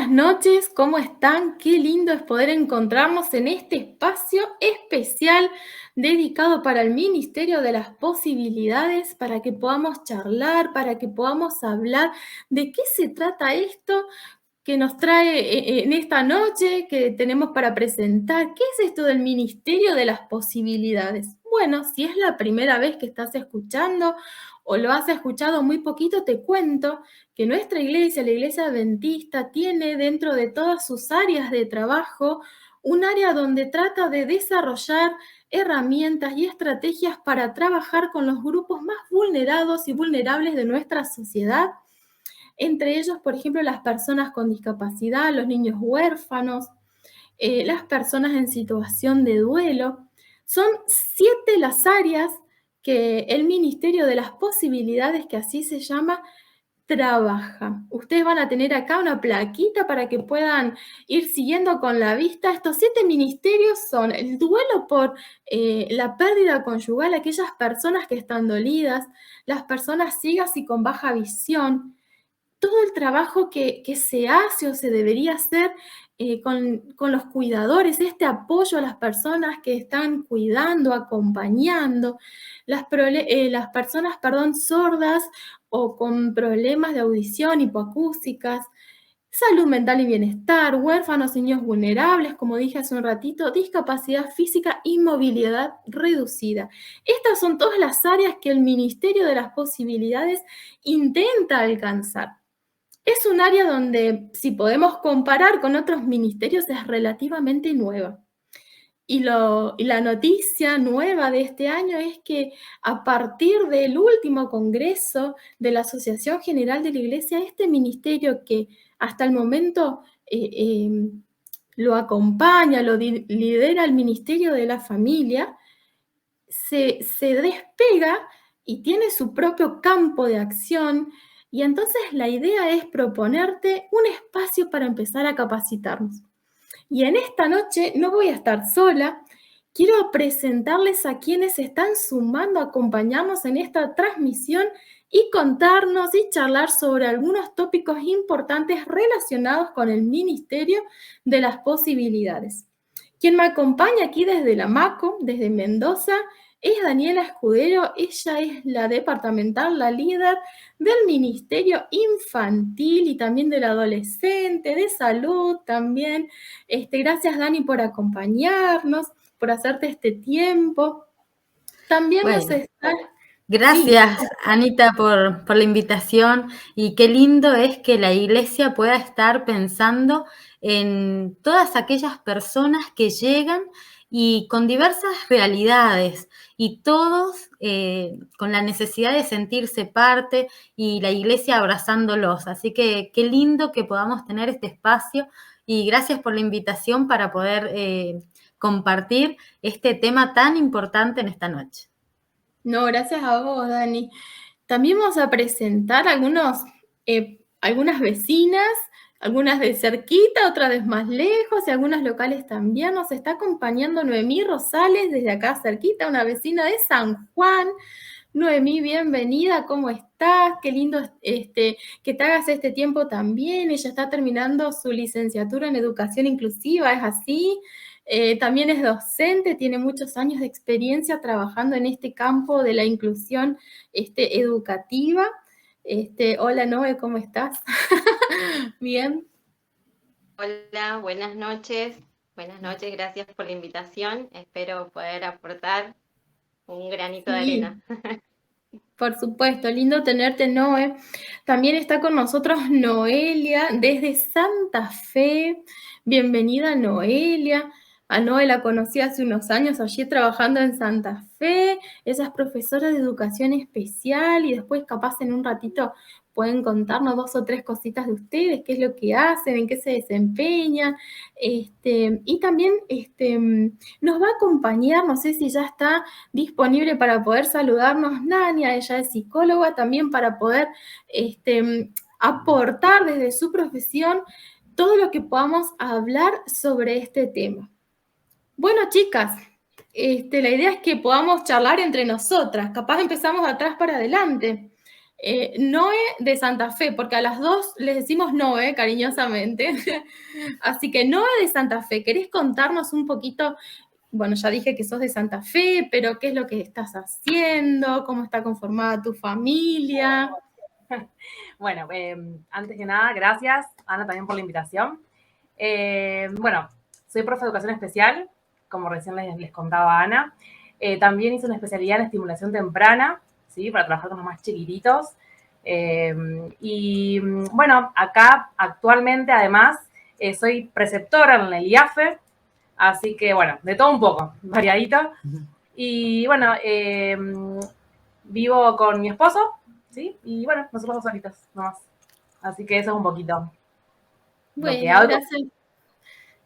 buenas noches, ¿cómo están? Qué lindo es poder encontrarnos en este espacio especial dedicado para el Ministerio de las Posibilidades, para que podamos charlar, para que podamos hablar de qué se trata esto que nos trae en esta noche que tenemos para presentar. ¿Qué es esto del Ministerio de las Posibilidades? Bueno, si es la primera vez que estás escuchando o lo has escuchado muy poquito, te cuento que nuestra iglesia, la iglesia adventista, tiene dentro de todas sus áreas de trabajo un área donde trata de desarrollar herramientas y estrategias para trabajar con los grupos más vulnerados y vulnerables de nuestra sociedad. Entre ellos, por ejemplo, las personas con discapacidad, los niños huérfanos, las personas en situación de duelo. Son 7 las áreas que el Ministerio de las Posibilidades, que así se llama, trabaja. Ustedes van a tener acá una plaquita para que puedan ir siguiendo con la vista. Estos 7 ministerios son el duelo por la pérdida conyugal, aquellas personas que están dolidas, las personas ciegas y con baja visión, todo el trabajo que se hace o se debería hacer con los cuidadores, este apoyo a las personas que están cuidando, acompañando, las personas, perdón, sordas o con problemas de audición, hipoacústicas, salud mental y bienestar, huérfanos, niños vulnerables, como dije hace un ratito, discapacidad física y movilidad reducida. Estas son todas las áreas que el Ministerio de las Posibilidades intenta alcanzar. Es un área donde, si podemos comparar con otros ministerios, es relativamente nueva. Y la noticia nueva de este año es que a partir del último congreso de la Asociación General de la Iglesia, este ministerio que hasta el momento lo acompaña, lo lidera el Ministerio de la Familia, se despega y tiene su propio campo de acción. Y entonces la idea es proponerte un espacio para empezar a capacitarnos. Y en esta noche no voy a estar sola, quiero presentarles a quienes se están sumando a acompañarnos en esta transmisión y contarnos y charlar sobre algunos tópicos importantes relacionados con el Ministerio de las Posibilidades. Quien me acompaña aquí desde la MACO, desde Mendoza, es Daniela Escudero. Ella es la departamental, la líder del Ministerio Infantil y también del Adolescente, de Salud también. Gracias, Dani, por acompañarnos, por hacerte este tiempo. También nos Bueno, está... gracias, Sí. Anita, por la invitación, y qué lindo es que la iglesia pueda estar pensando en todas aquellas personas que llegan y con diversas realidades, y todos con la necesidad de sentirse parte, y la iglesia abrazándolos. Así que qué lindo que podamos tener este espacio, y gracias por la invitación para poder compartir este tema tan importante en esta noche. No, gracias a vos, Dani. También vamos a presentar algunas vecinas, algunas de cerquita, otras de más lejos y algunas locales también. Nos está acompañando Noemí Rosales desde acá cerquita, una vecina de San Juan. Noemí, bienvenida, ¿cómo estás? Qué lindo que te hagas este tiempo también. Ella está terminando su licenciatura en educación inclusiva, ¿es así? También es docente, tiene muchos años de experiencia trabajando en este campo de la inclusión educativa. Hola Noé, ¿cómo estás? Bien. Hola, buenas noches. Buenas noches, gracias por la invitación. Espero poder aportar un granito de Sí, arena. por supuesto, lindo tenerte, Noé. También está con nosotros Noelia desde Santa Fe. Bienvenida, Noelia. A Noé la conocí hace unos años allí trabajando en Santa Fe. Ella es profesora de educación especial y después capaz en un ratito pueden contarnos 2 o 3 cositas de ustedes, qué es lo que hacen, en qué se desempeñan. Y también nos va a acompañar, no sé si ya está disponible para poder saludarnos, Nania. Ella es psicóloga también para poder aportar desde su profesión todo lo que podamos hablar sobre este tema. Bueno, chicas, la idea es que podamos charlar entre nosotras. Capaz empezamos de atrás para adelante. Noé de Santa Fe, porque a las dos les decimos Noé cariñosamente. Así que Noé de Santa Fe, ¿querés contarnos un poquito? Bueno, ya dije que sos de Santa Fe, pero ¿qué es lo que estás haciendo? ¿Cómo está conformada tu familia? Bueno, antes que nada, gracias, Ana, también por la invitación. Bueno, soy profe de educación especial, como recién les contaba Ana. También hice una especialidad en estimulación temprana, ¿sí? Para trabajar con los más chiquititos. Y bueno, acá actualmente, además, soy preceptora en el IAFE, así que, bueno, de todo un poco, variadito. Y bueno, vivo con mi esposo, ¿sí? Y bueno, nosotros dos solitos, nomás. Así que eso es un poquito lo que Bueno, hago. gracias.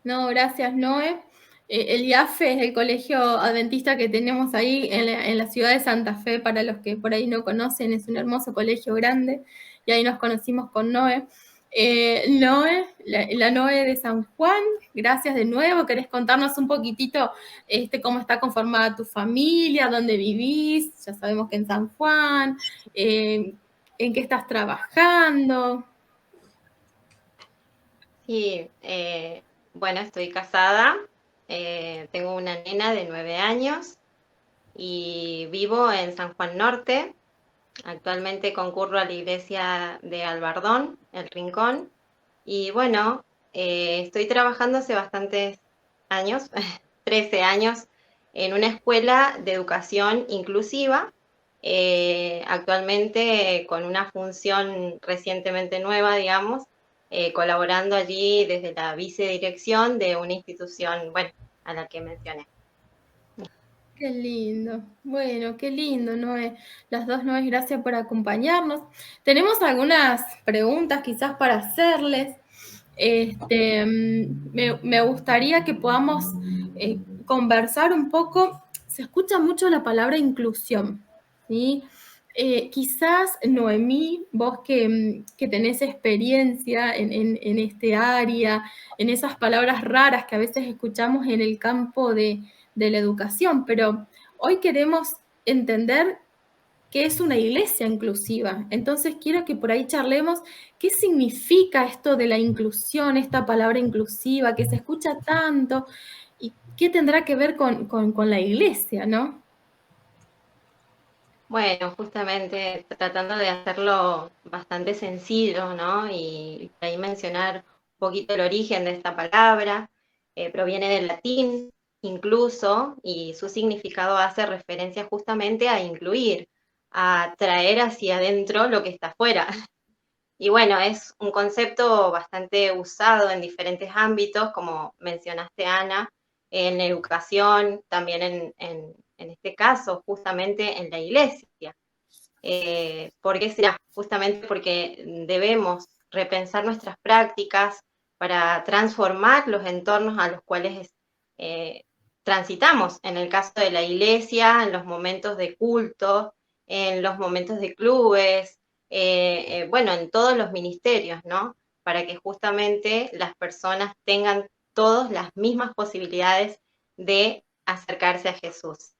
No, gracias, Noé. El IAFE es el colegio adventista que tenemos ahí en la ciudad de Santa Fe, para los que por ahí no conocen, es un hermoso colegio grande, y ahí nos conocimos con Noé. Noé, la Noé de San Juan, gracias de nuevo. ¿Querés contarnos un poquitito cómo está conformada tu familia, dónde vivís? Ya sabemos que en San Juan, ¿en qué estás trabajando? Sí, bueno, estoy casada, tengo una nena de 9 años y vivo en San Juan Norte. Actualmente concurro a la iglesia de Albardón, El Rincón, y bueno, estoy trabajando hace bastantes años, 13 años, en una escuela de educación inclusiva, actualmente con una función recientemente nueva, digamos, colaborando allí desde la vicedirección de una institución, bueno, a la que mencioné. Qué lindo. Bueno, qué lindo, Noé. Las dos Noés, gracias por acompañarnos. Tenemos algunas preguntas quizás para hacerles. Me gustaría que podamos conversar un poco. Se escucha mucho la palabra inclusión, ¿sí? Quizás, Noemí, vos que tenés experiencia en este área, en esas palabras raras que a veces escuchamos en el campo de la educación, pero hoy queremos entender qué es una iglesia inclusiva. Entonces quiero que por ahí charlemos qué significa esto de la inclusión, esta palabra inclusiva que se escucha tanto y qué tendrá que ver con la iglesia, ¿no? Bueno, justamente tratando de hacerlo bastante sencillo, ¿no? Y ahí mencionar un poquito el origen de esta palabra. Proviene del latín incluso, y su significado hace referencia justamente a incluir, a traer hacia adentro lo que está afuera. Y bueno, es un concepto bastante usado en diferentes ámbitos, como mencionaste, Ana, en educación, también en este caso, justamente en la iglesia. ¿Por qué será? Justamente porque debemos repensar nuestras prácticas para transformar los entornos a los cuales transitamos. En el caso de la iglesia, en los momentos de culto, en los momentos de clubes, bueno, en todos los ministerios, ¿no? Para que justamente las personas tengan todas las mismas posibilidades de acercarse a Jesús.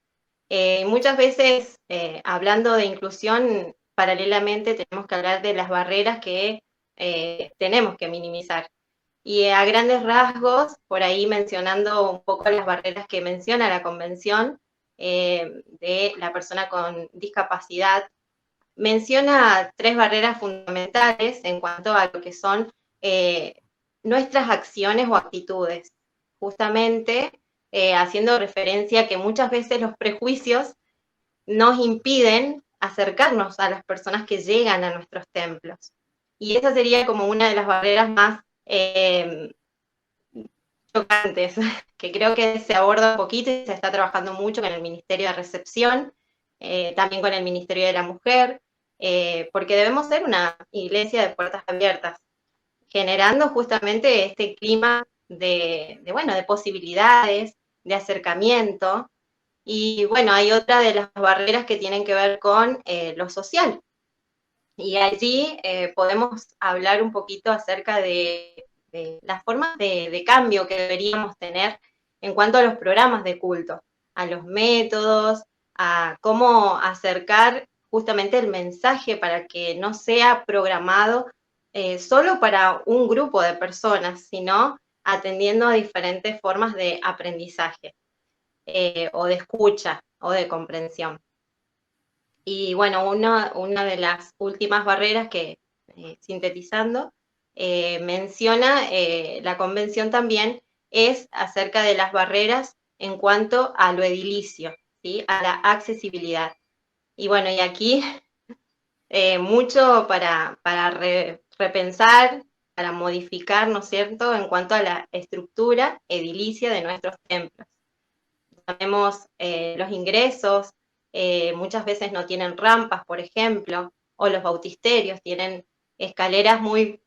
Muchas veces, hablando de inclusión, paralelamente tenemos que hablar de las barreras que tenemos que minimizar. Y a grandes rasgos, por ahí mencionando un poco las barreras que menciona la Convención de la persona con discapacidad, menciona 3 barreras fundamentales en cuanto a lo que son nuestras acciones o actitudes. Justamente haciendo referencia a que muchas veces los prejuicios nos impiden acercarnos a las personas que llegan a nuestros templos. Y esa sería como una de las barreras más chocantes, que creo que se aborda un poquito y se está trabajando mucho con el Ministerio de Recepción, también con el Ministerio de la Mujer, porque debemos ser una iglesia de puertas abiertas, generando justamente este clima bueno, de posibilidades, de acercamiento. Y bueno, hay otra de las barreras que tienen que ver con lo social. Y allí podemos hablar un poquito acerca de las formas de cambio que deberíamos tener en cuanto a los programas de culto, a los métodos, a cómo acercar justamente el mensaje para que no sea programado solo para un grupo de personas, sino atendiendo a diferentes formas de aprendizaje o de escucha o de comprensión. Y bueno, una de las últimas barreras que, sintetizando, menciona la convención también es acerca de las barreras en cuanto a lo edilicio, ¿sí? A la accesibilidad. Y bueno, y aquí mucho para repensar, para modificar, ¿no es cierto?, en cuanto a la estructura edilicia de nuestros templos. Tenemos los ingresos, muchas veces no tienen rampas, por ejemplo, o los bautisterios tienen escaleras muy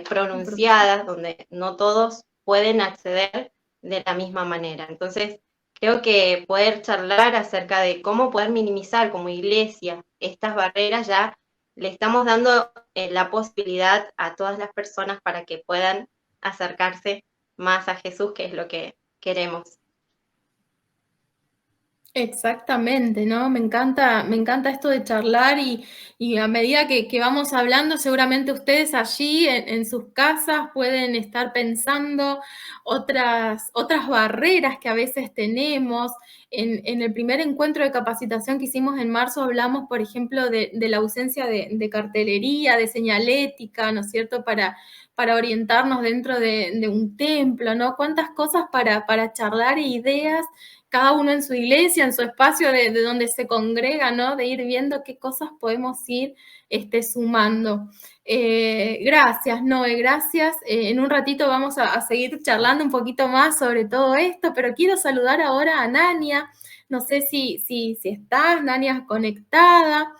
pronunciadas, donde no todos pueden acceder de la misma manera. Entonces, creo que poder charlar acerca de cómo poder minimizar como iglesia estas barreras, ya le estamos dando la posibilidad a todas las personas para que puedan acercarse más a Jesús, que es lo que queremos. Exactamente, ¿no? Me encanta esto de charlar y a medida que vamos hablando, seguramente ustedes allí en sus casas pueden estar pensando otras barreras que a veces tenemos. En el primer encuentro de capacitación que hicimos en marzo hablamos, por ejemplo, de la ausencia de cartelería, de señalética, ¿no es cierto?, para orientarnos dentro de un templo, ¿no? Cuántas cosas para charlar e ideas, cada uno en su iglesia, en su espacio de donde se congrega, ¿no? De ir viendo qué cosas podemos ir sumando. Gracias, Noé, gracias. En un ratito vamos a seguir charlando un poquito más sobre todo esto, pero quiero saludar ahora a Nania. No sé si estás, Nania, conectada.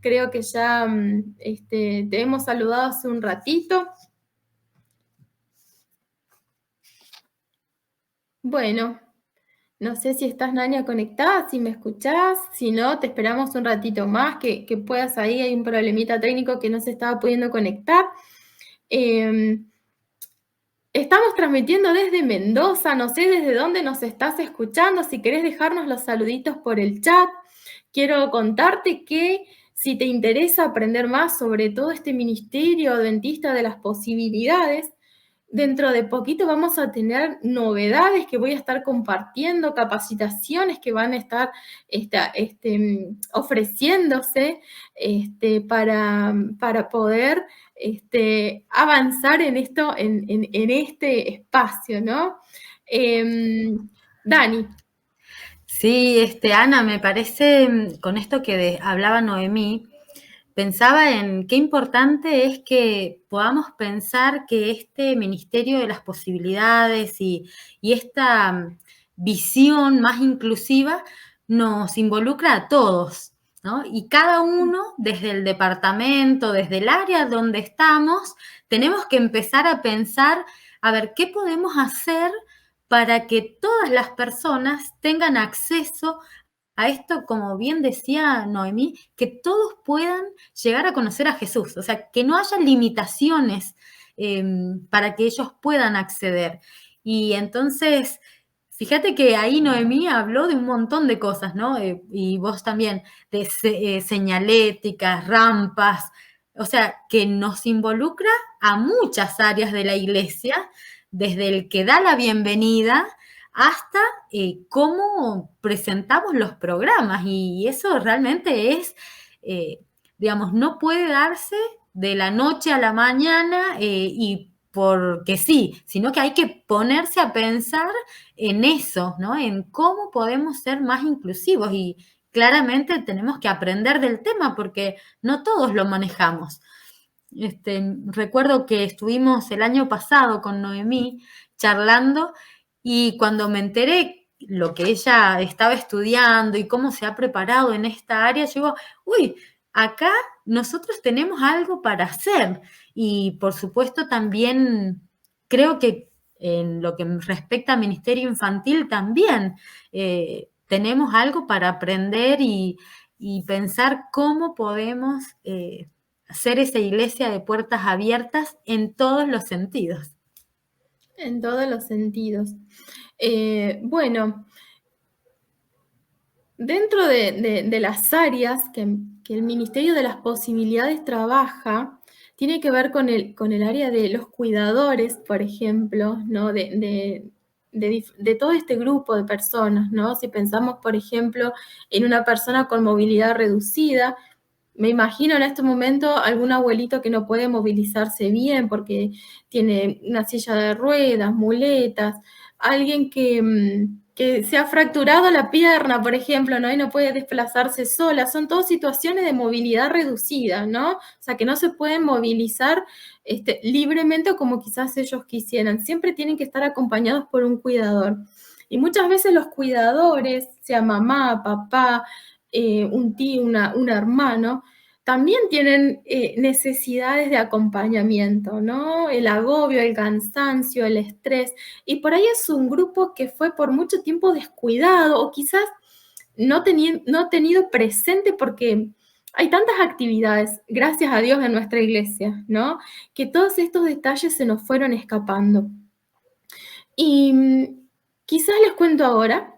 Creo que ya te hemos saludado hace un ratito. Bueno, no sé si estás, Nania, conectada, si me escuchás. Si no, te esperamos un ratito más, que puedas ahí. Hay un problemita técnico que no se estaba pudiendo conectar. Estamos transmitiendo desde Mendoza. No sé desde dónde nos estás escuchando. Si querés dejarnos los saluditos por el chat. Quiero contarte que si te interesa aprender más sobre todo este ministerio adventista de las posibilidades, dentro de poquito vamos a tener novedades que voy a estar compartiendo, capacitaciones que van a estar ofreciéndose para poder avanzar en esto, en este espacio, ¿no? Dani. Sí, Ana, me parece, con esto que hablaba Noemí, pensaba en qué importante es que podamos pensar que este ministerio de las posibilidades y esta visión más inclusiva nos involucra a todos, ¿no? Y cada uno, desde el departamento, desde el área donde estamos, tenemos que empezar a pensar, a ver, ¿qué podemos hacer para que todas las personas tengan acceso a esto, como bien decía Noemí, que todos puedan llegar a conocer a Jesús? O sea, que no haya limitaciones para que ellos puedan acceder. Y entonces, fíjate que ahí Noemí habló de un montón de cosas, ¿no? Y vos también, de señaléticas, rampas, o sea, que nos involucra a muchas áreas de la iglesia, desde el que da la bienvenida hasta cómo presentamos los programas. Y eso realmente es, digamos, no puede darse de la noche a la mañana y porque sí, sino que hay que ponerse a pensar en eso, ¿no? En cómo podemos ser más inclusivos, y claramente tenemos que aprender del tema porque no todos lo manejamos. Recuerdo que estuvimos el año pasado con Noemí charlando, y cuando me enteré lo que ella estaba estudiando y cómo se ha preparado en esta área, yo digo, uy, acá nosotros tenemos algo para hacer. Y por supuesto también creo que en lo que respecta a Ministerio Infantil también tenemos algo para aprender y pensar cómo podemos hacer esa iglesia de puertas abiertas en todos los sentidos. En todos los sentidos. Bueno, dentro de las áreas que el Ministerio de las Posibilidades trabaja, tiene que ver con el área de los cuidadores, por ejemplo, ¿no? De todo este grupo de personas, ¿no? Si pensamos, por ejemplo, en una persona con movilidad reducida, me imagino en este momento algún abuelito que no puede movilizarse bien porque tiene una silla de ruedas, muletas, alguien que se ha fracturado la pierna, por ejemplo, ¿no? Y no puede desplazarse sola. Son todas situaciones de movilidad reducida, ¿no? O sea, que no se pueden movilizar libremente como quizás ellos quisieran. Siempre tienen que estar acompañados por un cuidador. Y muchas veces los cuidadores, sea mamá, papá, un tío, un hermano, también tienen necesidades de acompañamiento, ¿no? El agobio, el cansancio, el estrés. Y por ahí es un grupo que fue por mucho tiempo descuidado o quizás no tenido presente porque hay tantas actividades, gracias a Dios, en nuestra iglesia, ¿no? Que todos estos detalles se nos fueron escapando. Y quizás les cuento ahora,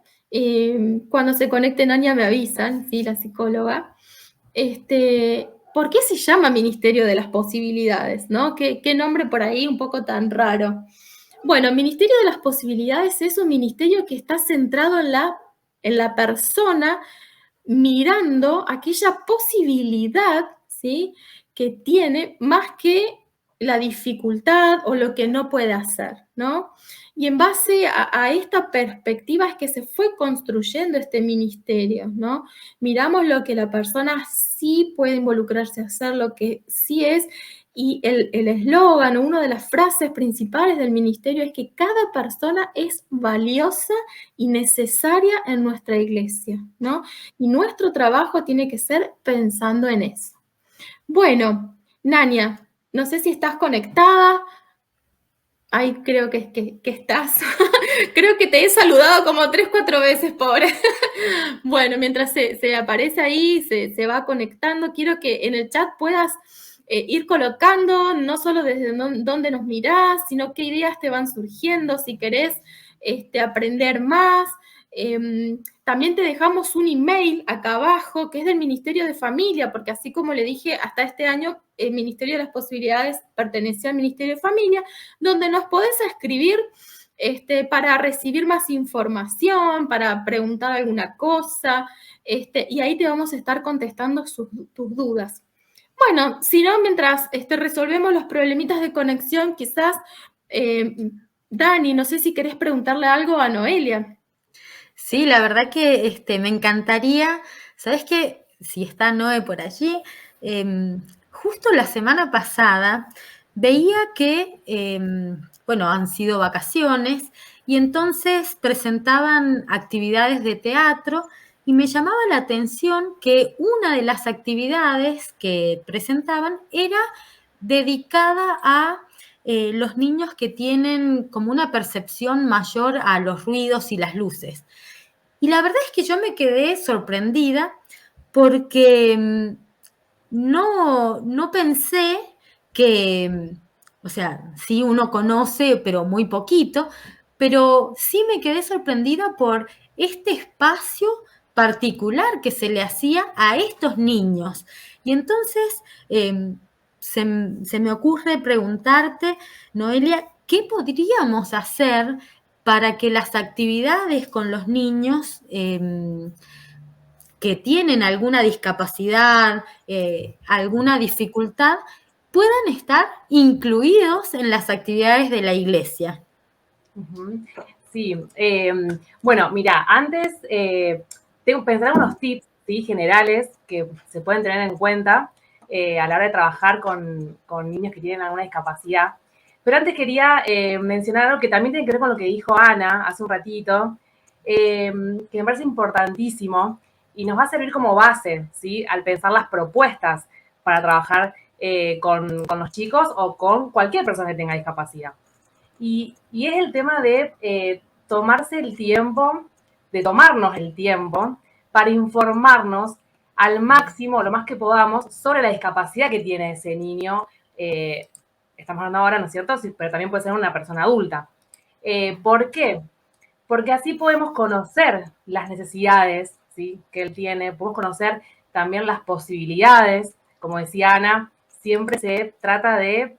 cuando se conecten, Ania, me avisan, ¿sí? La psicóloga. ¿Por qué se llama Ministerio de las Posibilidades, ¿no? ¿Qué nombre por ahí un poco tan raro? Bueno, Ministerio de las Posibilidades es un ministerio que está centrado en la persona mirando aquella posibilidad, ¿sí? Que tiene más que la dificultad o lo que no puede hacer, ¿no? Y en base a esta perspectiva es que se fue construyendo este ministerio, ¿no? Miramos lo que la persona sí puede involucrarse a hacer, lo que sí es, y el eslogan, una de las frases principales del ministerio es que cada persona es valiosa y necesaria en nuestra iglesia, ¿no? Y nuestro trabajo tiene que ser pensando en eso. Bueno, Nania, no sé si estás conectada. Ay, creo que estás. Creo que te he saludado como 3, 4 veces, pobre. Bueno, mientras se aparece ahí, se va conectando, quiero que en el chat puedas ir colocando no solo desde dónde nos mirás, sino qué ideas te van surgiendo, si querés aprender más. También te dejamos un email acá abajo que es del Ministerio de Familia, porque así como le dije, hasta este año el Ministerio de las Posibilidades pertenecía al Ministerio de Familia, donde nos podés escribir para recibir más información, para preguntar alguna cosa, y ahí te vamos a estar contestando tus dudas. Bueno, si no, mientras resolvemos los problemitas de conexión, quizás, Dani, no sé si querés preguntarle algo a Noelia. Sí, la verdad que me encantaría, ¿sabes qué? Si está Noé por allí, justo la semana pasada veía que, bueno, han sido vacaciones y entonces presentaban actividades de teatro y me llamaba la atención que una de las actividades que presentaban era dedicada a los niños que tienen como una percepción mayor a los ruidos y las luces. Y la verdad es que yo me quedé sorprendida porque no pensé que, o sea, sí uno conoce, pero muy poquito, pero sí me quedé sorprendida por este espacio particular que se le hacía a estos niños. Y entonces se me ocurre preguntarte, Noelia, ¿qué podríamos hacer para que las actividades con los niños que tienen alguna discapacidad, alguna dificultad, puedan estar incluidos en las actividades de la iglesia? Sí, bueno, mira, antes tengo que pensar unos tips, ¿sí?, generales que se pueden tener en cuenta a la hora de trabajar con niños que tienen alguna discapacidad. Pero antes quería mencionar algo que también tiene que ver con lo que dijo Ana hace un ratito, que me parece importantísimo y nos va a servir como base, ¿sí?, al pensar las propuestas para trabajar con los chicos o con cualquier persona que tenga discapacidad. Y es el tema de tomarse el tiempo, de tomarnos el tiempo para informarnos al máximo, lo más que podamos, sobre la discapacidad que tiene ese niño. Estamos hablando ahora, ¿no es cierto? Sí, pero también puede ser una persona adulta. ¿Por qué? Porque así podemos conocer las necesidades, ¿sí?, que él tiene, podemos conocer también las posibilidades. Como decía Ana, siempre se trata de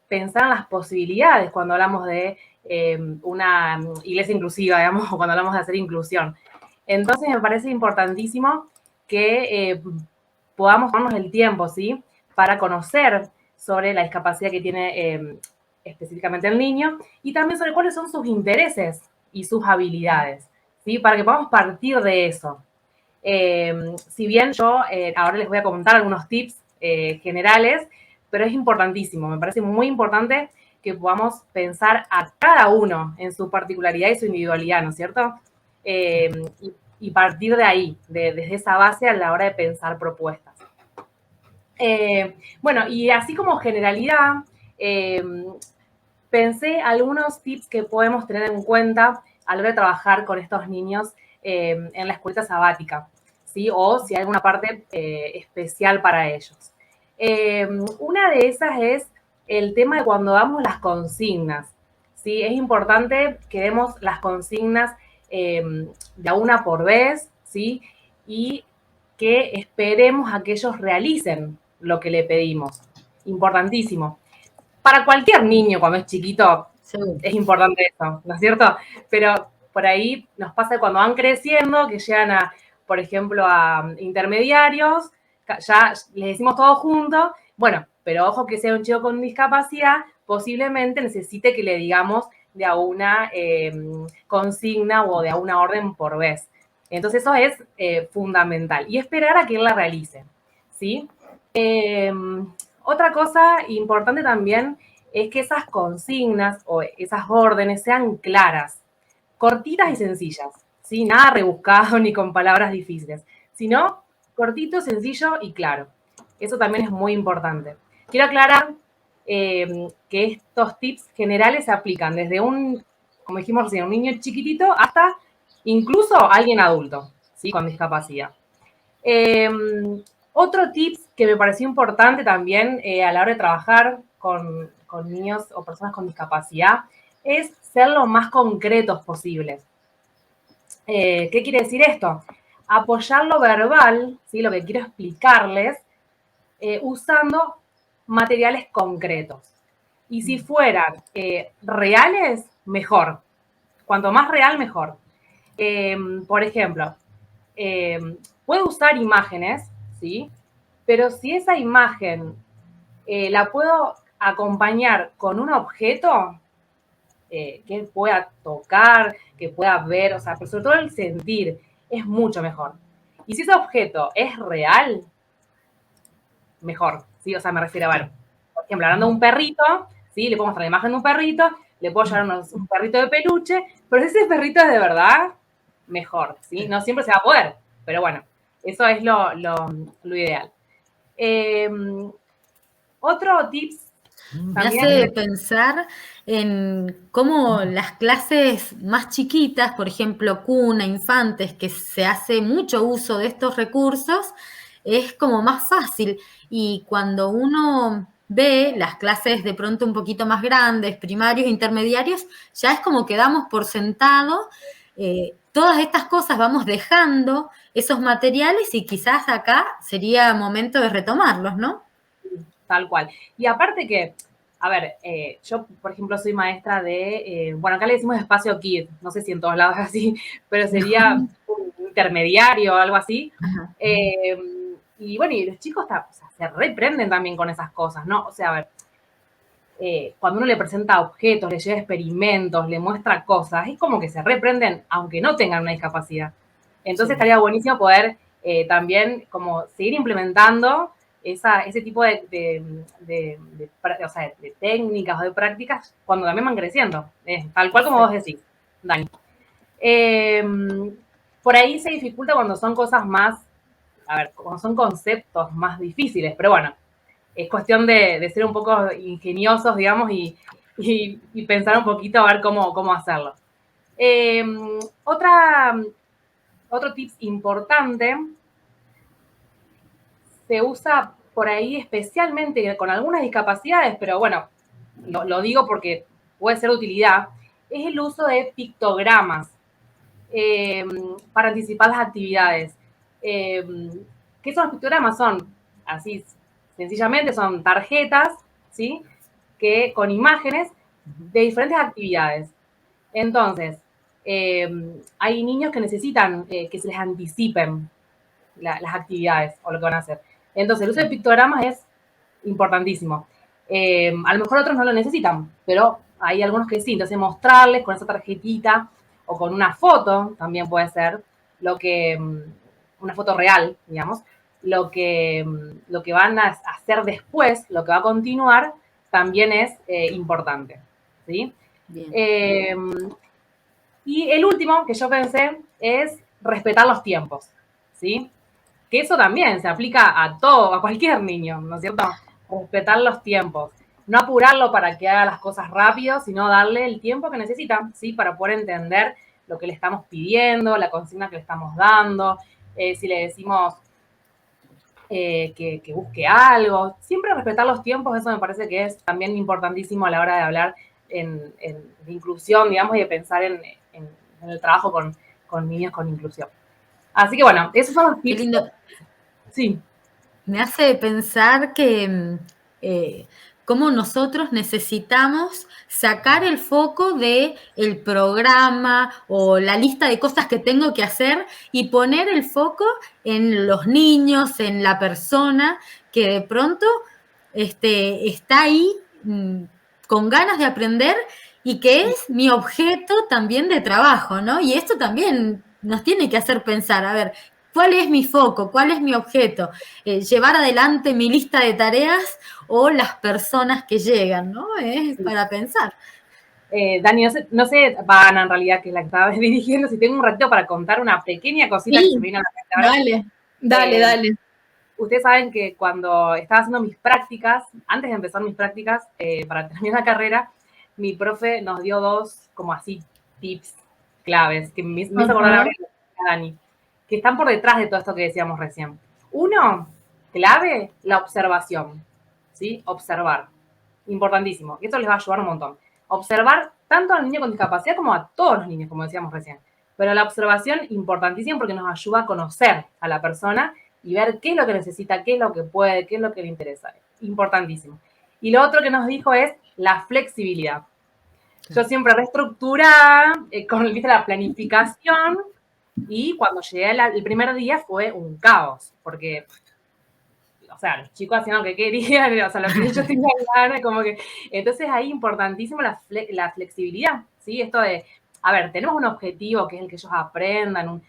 pensar en las posibilidades cuando hablamos de una iglesia inclusiva, digamos, o cuando hablamos de hacer inclusión. Entonces me parece importantísimo que podamos tomarnos el tiempo, ¿sí?, para conocer sobre la discapacidad que tiene específicamente el niño y también sobre cuáles son sus intereses y sus habilidades, ¿sí?, para que podamos partir de eso. Si bien yo ahora les voy a comentar algunos tips generales, pero es importantísimo, me parece muy importante que podamos pensar a cada uno en su particularidad y su individualidad, ¿no es cierto? Y partir de ahí, desde esa base a la hora de pensar propuestas. Bueno, y así como generalidad, pensé algunos tips que podemos tener en cuenta a la hora de trabajar con estos niños en la escuelita sabática, ¿sí? O si hay alguna parte especial para ellos. Una de esas es el tema de cuando damos las consignas, ¿sí? Es importante que demos las consignas de a una por vez, ¿sí? Y que esperemos a que ellos realicen lo que le pedimos. Importantísimo. Para cualquier niño cuando es chiquito es importante eso, ¿no es cierto? Pero por ahí nos pasa cuando van creciendo, que llegan a, por ejemplo, a intermediarios, ya les decimos todo junto, bueno, pero ojo que sea un chico con discapacidad, posiblemente necesite que le digamos de a una consigna o de a una orden por vez. Entonces eso es fundamental. Y esperar a que él la realice, ¿sí? Otra cosa importante también es que esas consignas o esas órdenes sean claras, cortitas y sencillas, ¿sí? Nada rebuscado ni con palabras difíciles, sino cortito, sencillo y claro. Eso también es muy importante. Quiero aclarar que estos tips generales se aplican desde un, como dijimos recién, un niño chiquitito hasta incluso alguien adulto, ¿sí?, con discapacidad. Otro tip que me pareció importante también a la hora de trabajar con niños o personas con discapacidad es ser lo más concretos posibles. ¿Qué quiere decir esto? Apoyar lo verbal, ¿sí?, lo que quiero explicarles, usando materiales concretos. Y si fueran reales, mejor. Cuanto más real, mejor. Por ejemplo, puedo usar imágenes, ¿sí? Pero si esa imagen la puedo acompañar con un objeto que él pueda tocar, que pueda ver, o sea, pero sobre todo el sentir, es mucho mejor. Y si ese objeto es real, mejor, ¿sí? O sea, me refiero a ver, por ejemplo, hablando de un perrito, ¿sí? Le puedo mostrar la imagen de un perrito, le puedo llevar un perrito de peluche, pero si ese perrito es de verdad, mejor, ¿sí? No siempre se va a poder, pero bueno, eso es lo ideal. Otro tips me hace pensar en cómo las clases más chiquitas, por ejemplo, cuna, infantes, que se hace mucho uso de estos recursos, es como más fácil. Y cuando uno ve las clases de pronto un poquito más grandes, primarios, intermediarios, ya es como que damos por sentado todas estas cosas, vamos dejando esos materiales y quizás acá sería momento de retomarlos, ¿no? Tal cual. Y aparte que, a ver, yo, por ejemplo, soy maestra de, bueno, acá le decimos espacio KID, no sé si en todos lados es así, pero sería un intermediario o algo así. Y bueno, y los chicos o sea, se reprenden también con esas cosas, ¿no? O sea, a ver, cuando uno le presenta objetos, le lleva experimentos, le muestra cosas, es como que se reprenden aunque no tengan una discapacidad. Entonces estaría buenísimo poder también como seguir implementando ese tipo de técnicas o de prácticas cuando también van creciendo, tal cual como vos decís, Dani. Por ahí se dificulta cuando son cosas más, a ver, cuando son conceptos más difíciles, pero bueno, es cuestión de ser un poco ingeniosos, digamos, y pensar un poquito a ver cómo hacerlo. Otro tip importante se usa por ahí especialmente con algunas discapacidades, pero bueno, lo digo porque puede ser de utilidad, es el uso de pictogramas. para anticipar las actividades. ¿Qué son los pictogramas? Son, así sencillamente, son tarjetas, ¿sí? Que con imágenes de diferentes actividades. Entonces, hay niños que necesitan que se les anticipen las actividades o lo que van a hacer. Entonces, el uso de pictogramas es importantísimo. A lo mejor otros no lo necesitan, pero hay algunos que sí. Entonces, mostrarles con esa tarjetita o con una foto, también puede ser, una foto real, digamos, lo que van a hacer después, lo que va a continuar, también es importante, ¿sí? Bien. Y el último que yo pensé es respetar los tiempos, ¿sí? Que eso también se aplica a todo, a cualquier niño, ¿no es cierto? Respetar los tiempos. No apurarlo para que haga las cosas rápido, sino darle el tiempo que necesita, ¿sí? Para poder entender lo que le estamos pidiendo, la consigna que le estamos dando, si le decimos que busque algo. Siempre respetar los tiempos, eso me parece que es también importantísimo a la hora de hablar de inclusión, digamos, y de pensar en el trabajo con niños con inclusión. Así que bueno, esos son los tips. Qué lindo. Sí. Me hace pensar que cómo nosotros necesitamos sacar el foco de el programa o la lista de cosas que tengo que hacer y poner el foco en los niños, en la persona que de pronto está ahí con ganas de aprender y que es mi objeto también de trabajo, ¿no? Y esto también nos tiene que hacer pensar, a ver, ¿cuál es mi foco? ¿Cuál es mi objeto? ¿Llevar adelante mi lista de tareas o las personas que llegan, ¿no? Es para pensar. Dani, no sé, Ana, en realidad, que es la que estaba dirigiendo, si tengo un ratito para contar una pequeña cosita que se me vino a la mente ahora. Dale. Ustedes saben que cuando estaba haciendo mis prácticas, antes de empezar mis prácticas, para terminar la carrera, mi profe nos dio 2, como así, tips claves, que me hizo acordar ahora a Dani, que están por detrás de todo esto que decíamos recién. Uno, clave, la observación, ¿sí? Observar. Importantísimo. Y esto les va a ayudar un montón. Observar tanto al niño con discapacidad como a todos los niños, como decíamos recién. Pero la observación, importantísima porque nos ayuda a conocer a la persona y ver qué es lo que necesita, qué es lo que puede, qué es lo que le interesa. Importantísimo. Y lo otro que nos dijo es la flexibilidad. Yo siempre reestructurada, ¿viste? La planificación, y cuando llegué el primer día fue un caos, porque, o sea, los chicos hacían lo que querían, o sea, lo que ellos tenían ganas, como que, entonces ahí importantísimo la flexibilidad, ¿sí? Esto de, a ver, tenemos un objetivo que es el que ellos aprendan,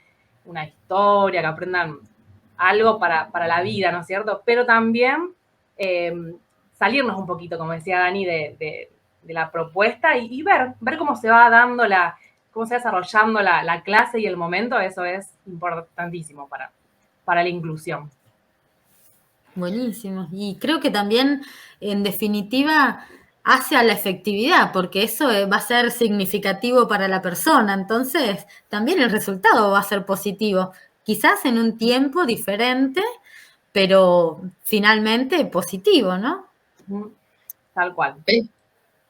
una historia, que aprendan algo para la vida, ¿no es cierto? Pero también salirnos un poquito, como decía Dani, de la propuesta y ver cómo se va dando cómo se va desarrollando la clase y el momento. Eso es importantísimo para la inclusión. Buenísimo. Y creo que también, en definitiva, hace a la efectividad, porque eso va a ser significativo para la persona. Entonces, también el resultado va a ser positivo. Quizás en un tiempo diferente, pero finalmente positivo, ¿no? Tal cual.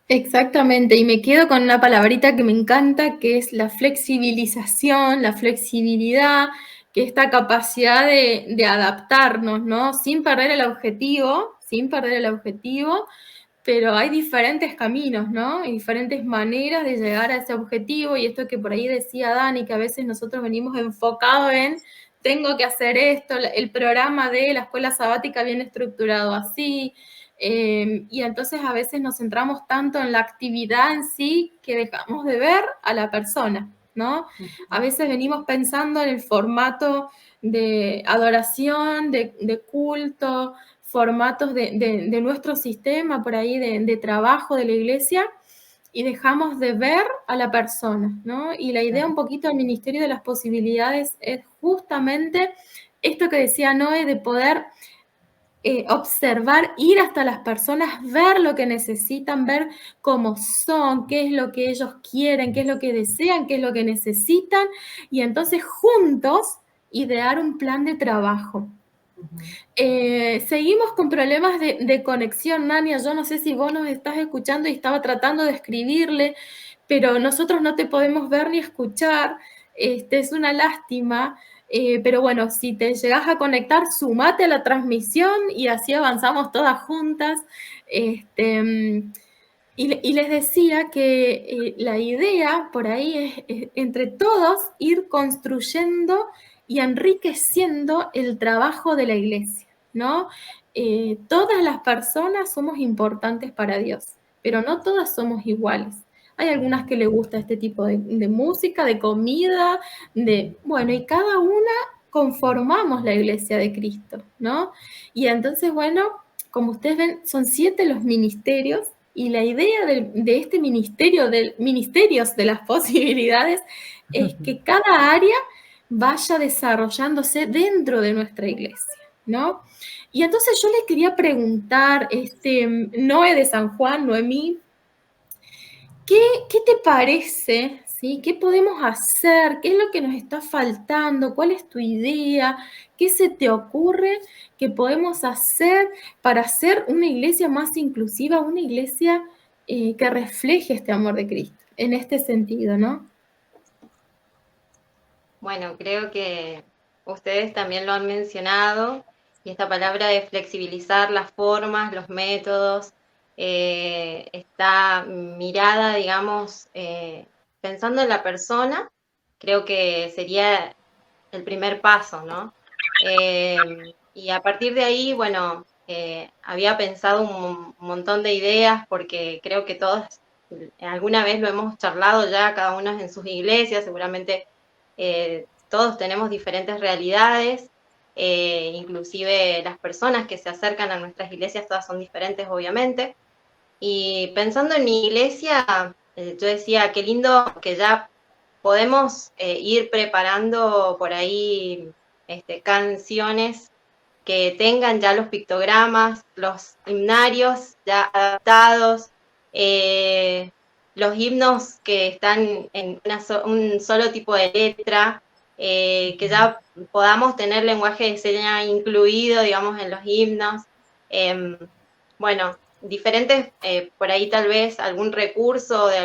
Exactamente, y me quedo con una palabrita que me encanta, que es la flexibilización, la flexibilidad, que esta capacidad de adaptarnos, ¿no? Sin perder el objetivo, pero hay diferentes caminos, ¿no? Y diferentes maneras de llegar a ese objetivo, y esto que por ahí decía Dani, que a veces nosotros venimos enfocados en tengo que hacer esto, el programa de la escuela sabática viene estructurado así, y entonces a veces nos centramos tanto en la actividad en sí que dejamos de ver a la persona, ¿no? A veces venimos pensando en el formato de adoración, de culto, formatos de nuestro sistema por ahí de trabajo de la iglesia, y dejamos de ver a la persona, ¿no? Y la idea un poquito del Ministerio de las Posibilidades es justamente esto que decía Noé, de poder observar, ir hasta las personas, ver lo que necesitan, ver cómo son, qué es lo que ellos quieren, qué es lo que desean, qué es lo que necesitan, y entonces juntos idear un plan de trabajo. Seguimos con problemas de conexión, Nania. Yo no sé si vos nos estás escuchando y estaba tratando de escribirle, pero nosotros no te podemos ver ni escuchar. Es una lástima, pero bueno, si te llegás a conectar, sumate a la transmisión y así avanzamos todas juntas. Y les decía que la idea por ahí es entre todos ir construyendo y enriqueciendo el trabajo de la iglesia, ¿no? Todas las personas somos importantes para Dios, pero no todas somos iguales. Hay algunas que les gusta este tipo de música, de comida, bueno, y cada una conformamos la iglesia de Cristo, ¿no? Y entonces, bueno, como ustedes ven, son 7 los ministerios, y la idea de este ministerio, de ministerios de las posibilidades, es que cada área vaya desarrollándose dentro de nuestra iglesia, ¿no? Y entonces yo les quería preguntar, Noé de San Juan, Noemí, ¿qué te parece? ¿Sí? ¿Qué podemos hacer? ¿Qué es lo que nos está faltando? ¿Cuál es tu idea? ¿Qué se te ocurre que podemos hacer para hacer una iglesia más inclusiva, una iglesia que refleje este amor de Cristo? En este sentido, ¿no? Bueno, creo que ustedes también lo han mencionado, y esta palabra de flexibilizar las formas, los métodos, está mirada, digamos, pensando en la persona, creo que sería el primer paso, ¿no? Y a partir de ahí, bueno, había pensado un montón de ideas porque creo que todos alguna vez lo hemos charlado ya, cada uno en sus iglesias, seguramente todos tenemos diferentes realidades, inclusive las personas que se acercan a nuestras iglesias, todas son diferentes, obviamente. Y pensando en mi iglesia, yo decía, qué lindo que ya podemos ir preparando por ahí canciones que tengan ya los pictogramas, los himnarios ya adaptados, los himnos que están en un solo tipo de letra, que ya podamos tener lenguaje de señas incluido, digamos, en los himnos. Bueno, diferentes, por ahí tal vez algún recurso de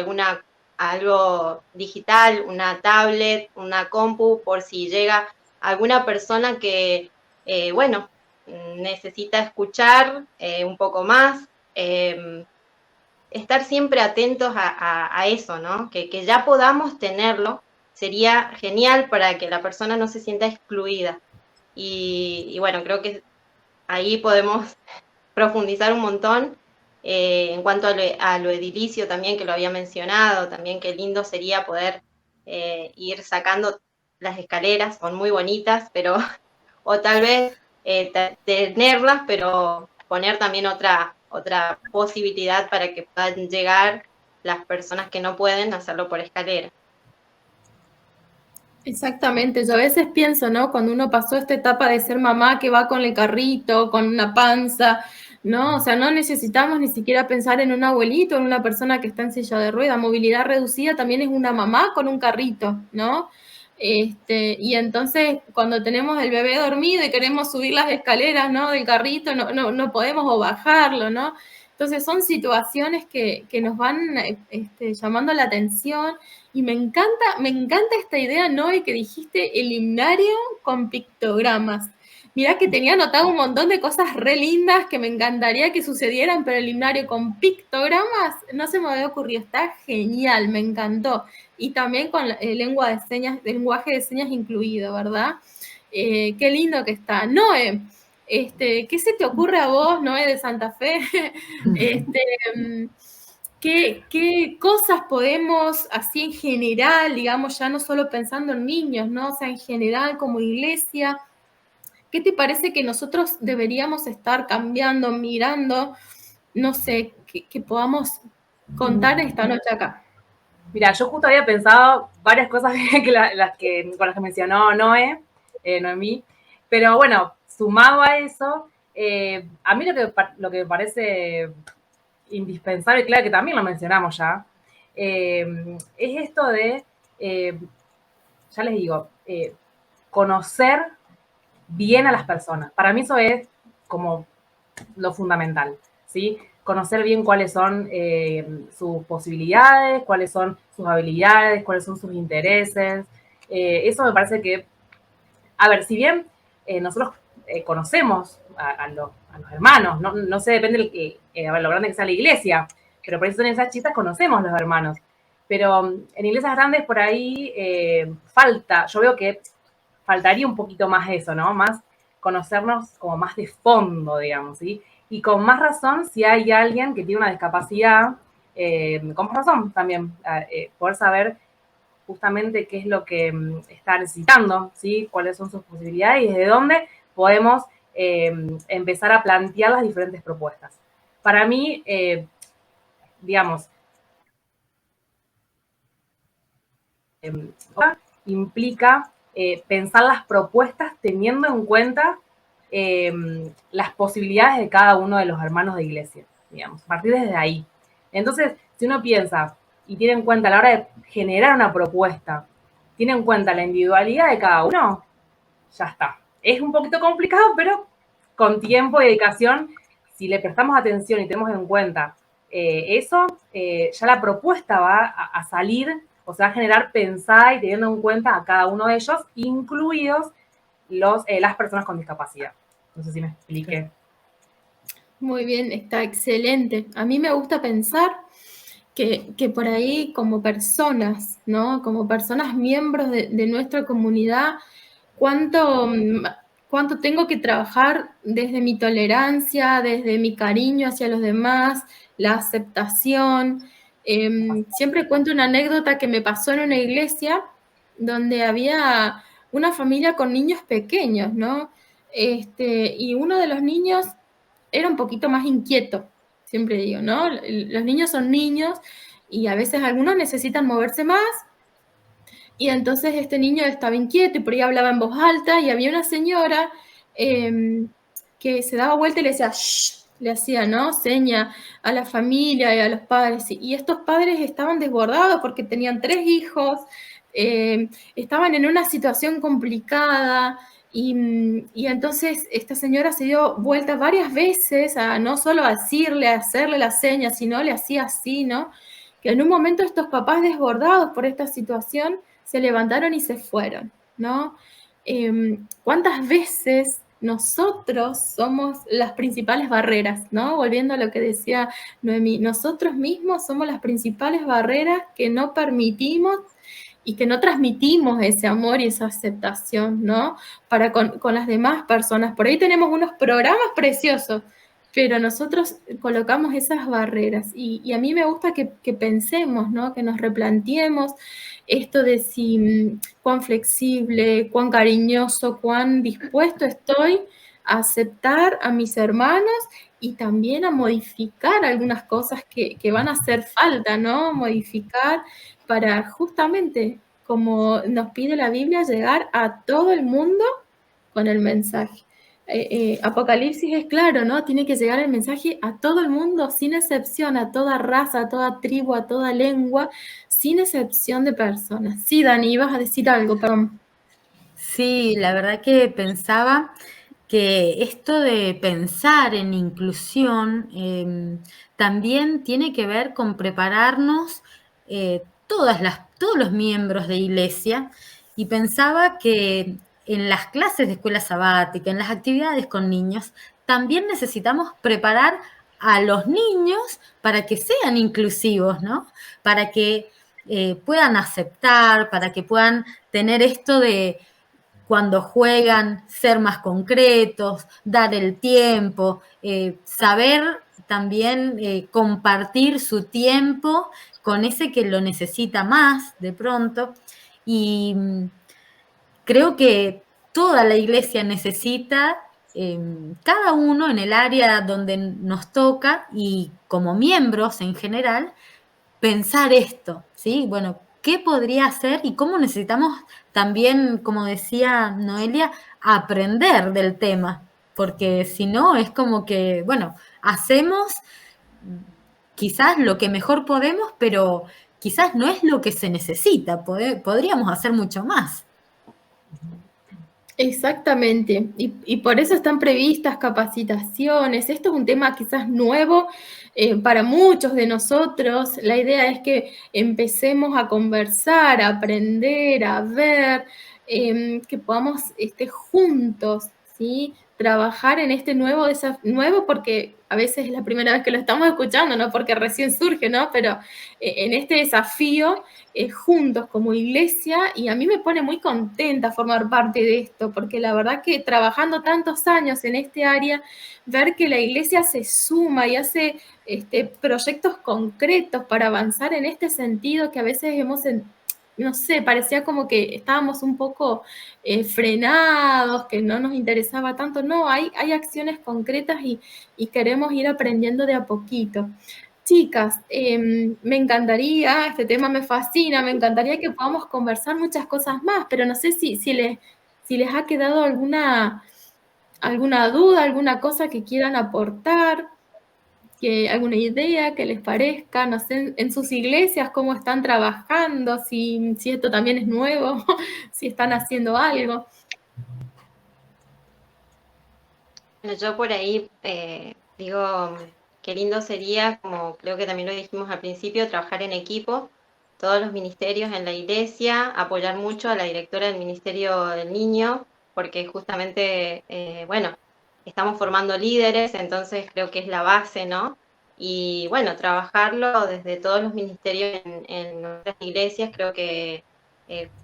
algo digital, una tablet, una compu, por si llega alguna persona que, bueno, necesita escuchar un poco más, estar siempre atentos a eso, ¿no? Que ya podamos tenerlo, sería genial para que la persona no se sienta excluida. Y bueno, creo que ahí podemos profundizar un montón. En cuanto a lo edilicio también, que lo había mencionado, también qué lindo sería poder ir sacando las escaleras, son muy bonitas, pero, o tal vez tenerlas, pero poner también otra posibilidad para que puedan llegar las personas que no pueden hacerlo por escalera. Exactamente, yo a veces pienso, ¿no? Cuando uno pasó esta etapa de ser mamá que va con el carrito, con una panza, ¿no? O sea, no necesitamos ni siquiera pensar en un abuelito, en una persona que está en silla de rueda. Movilidad reducida también es una mamá con un carrito, ¿no? Y entonces cuando tenemos el bebé dormido y queremos subir las escaleras, ¿no? Del carrito, no podemos o bajarlo, ¿no? Entonces son situaciones que nos van llamando la atención. Y me encanta esta idea, Noé, que dijiste el himnario con pictogramas. Mirá que tenía anotado un montón de cosas re lindas que me encantaría que sucedieran, pero el himnario con pictogramas no se me había ocurrido. Está genial, me encantó. Y también con lengua de señas, lenguaje de señas incluido, ¿verdad? Qué lindo que está. Noé, ¿qué se te ocurre a vos, Noé de Santa Fe? ¿Qué cosas podemos, así en general, digamos, ya no solo pensando en niños, ¿no? O sea, en general como iglesia, ¿qué te parece que nosotros deberíamos estar cambiando, mirando? No sé, que podamos contar esta noche acá. Mira, yo justo había pensado varias cosas con las que mencionó Noemí, pero bueno, sumado a eso, a mí lo que me parece indispensable, claro que también lo mencionamos ya, es esto de, ya les digo, conocer bien a las personas. Para mí eso es como lo fundamental, ¿sí? Conocer bien cuáles son sus posibilidades, cuáles son sus habilidades, cuáles son sus intereses. Eso me parece que, a ver, si bien nosotros conocemos a los hermanos, no sé, depende a ver, lo grande que sea la iglesia, pero por eso en esas chistas conocemos los hermanos. Pero en iglesias grandes por ahí falta, yo veo que faltaría un poquito más eso, ¿no? Más conocernos como más de fondo, digamos, ¿sí? Y con más razón si hay alguien que tiene una discapacidad, con más razón también, poder saber justamente qué es lo que está necesitando, ¿sí? Cuáles son sus posibilidades y desde dónde podemos empezar a plantear las diferentes propuestas. Para mí, digamos, implica pensar las propuestas teniendo en cuenta las posibilidades de cada uno de los hermanos de iglesia, digamos, partir desde ahí. Entonces, si uno piensa y tiene en cuenta a la hora de generar una propuesta, tiene en cuenta la individualidad de cada uno, ya está. Es un poquito complicado, pero con tiempo y dedicación, si le prestamos atención y tenemos en cuenta eso, ya la propuesta va a salir o se va a generar pensada y teniendo en cuenta a cada uno de ellos, incluidos las personas con discapacidad. No sé si me expliqué. Muy bien, está excelente. A mí me gusta pensar que por ahí como personas, ¿no? Como personas miembros de nuestra comunidad, cuánto tengo que trabajar desde mi tolerancia, desde mi cariño hacia los demás, la aceptación. Siempre cuento una anécdota que me pasó en una iglesia donde había una familia con niños pequeños, ¿no? Y uno de los niños era un poquito más inquieto, siempre digo, ¿no? Los niños son niños y a veces algunos necesitan moverse más. Y entonces este niño estaba inquieto y por ahí hablaba en voz alta y había una señora que se daba vuelta y le decía, shh, le hacía, ¿no? Seña a la familia y a los padres. Y estos padres estaban desbordados porque tenían 3 hijos, estaban en una situación complicada. Y entonces esta señora se dio vuelta varias veces a no solo a decirle, a hacerle la seña, sino le hacía así, ¿no? Que en un momento estos papás desbordados por esta situación se levantaron y se fueron, ¿no? ¿Cuántas veces nosotros somos las principales barreras, ¿no? Volviendo a lo que decía Noemí, nosotros mismos somos las principales barreras que no permitimos y que no transmitimos ese amor y esa aceptación, ¿no? Para con las demás personas. Por ahí tenemos unos programas preciosos, pero nosotros colocamos esas barreras y a mí me gusta que pensemos, ¿no? Que nos replanteemos esto de si cuán flexible, cuán cariñoso, cuán dispuesto estoy a aceptar a mis hermanos y también a modificar algunas cosas que van a hacer falta, ¿no? Modificar para justamente, como nos pide la Biblia, llegar a todo el mundo con el mensaje. Apocalipsis es claro, ¿no? Tiene que llegar el mensaje a todo el mundo, sin excepción, a toda raza, a toda tribu, a toda lengua, sin excepción de personas. Sí, Dani, ibas a decir algo, perdón. Sí, la verdad que pensaba que esto de pensar en inclusión también tiene que ver con prepararnos todos los miembros de iglesia y pensaba que en las clases de escuela sabática, en las actividades con niños, también necesitamos preparar a los niños para que sean inclusivos, ¿no? Para que puedan aceptar, para que puedan tener esto de cuando juegan, ser más concretos, dar el tiempo, saber también compartir su tiempo con ese que lo necesita más de pronto. Y creo que toda la iglesia necesita, cada uno en el área donde nos toca y como miembros en general, pensar esto, ¿sí? Bueno, ¿qué podría hacer y cómo necesitamos también, como decía Noelia, aprender del tema? Porque si no, es como que, bueno, hacemos quizás lo que mejor podemos, pero quizás no es lo que se necesita, podríamos hacer mucho más. Exactamente, y por eso están previstas capacitaciones. Esto es un tema quizás nuevo para muchos de nosotros. La idea es que empecemos a conversar, a aprender, a ver, que podamos juntos, ¿sí? Trabajar en este nuevo desafío, nuevo porque a veces es la primera vez que lo estamos escuchando, no porque recién surge, ¿no? Pero en este desafío juntos como iglesia, y a mí me pone muy contenta formar parte de esto, porque la verdad que trabajando tantos años en este área, ver que la iglesia se suma y hace proyectos concretos para avanzar en este sentido que a veces no sé, parecía como que estábamos un poco frenados, que no nos interesaba tanto. No, hay acciones concretas y queremos ir aprendiendo de a poquito. Chicas, me encantaría, este tema me fascina, me encantaría que podamos conversar muchas cosas más, pero no sé si les ha quedado alguna duda, alguna cosa que quieran aportar, alguna idea que les parezca, no sé, en sus iglesias cómo están trabajando, si esto también es nuevo, si están haciendo algo. Bueno, yo por ahí digo, qué lindo sería, como creo que también lo dijimos al principio, trabajar en equipo, todos los ministerios en la iglesia, apoyar mucho a la directora del Ministerio del Niño, porque justamente, bueno, estamos formando líderes, entonces creo que es la base, ¿no? Y bueno, trabajarlo desde todos los ministerios en nuestras iglesias, creo que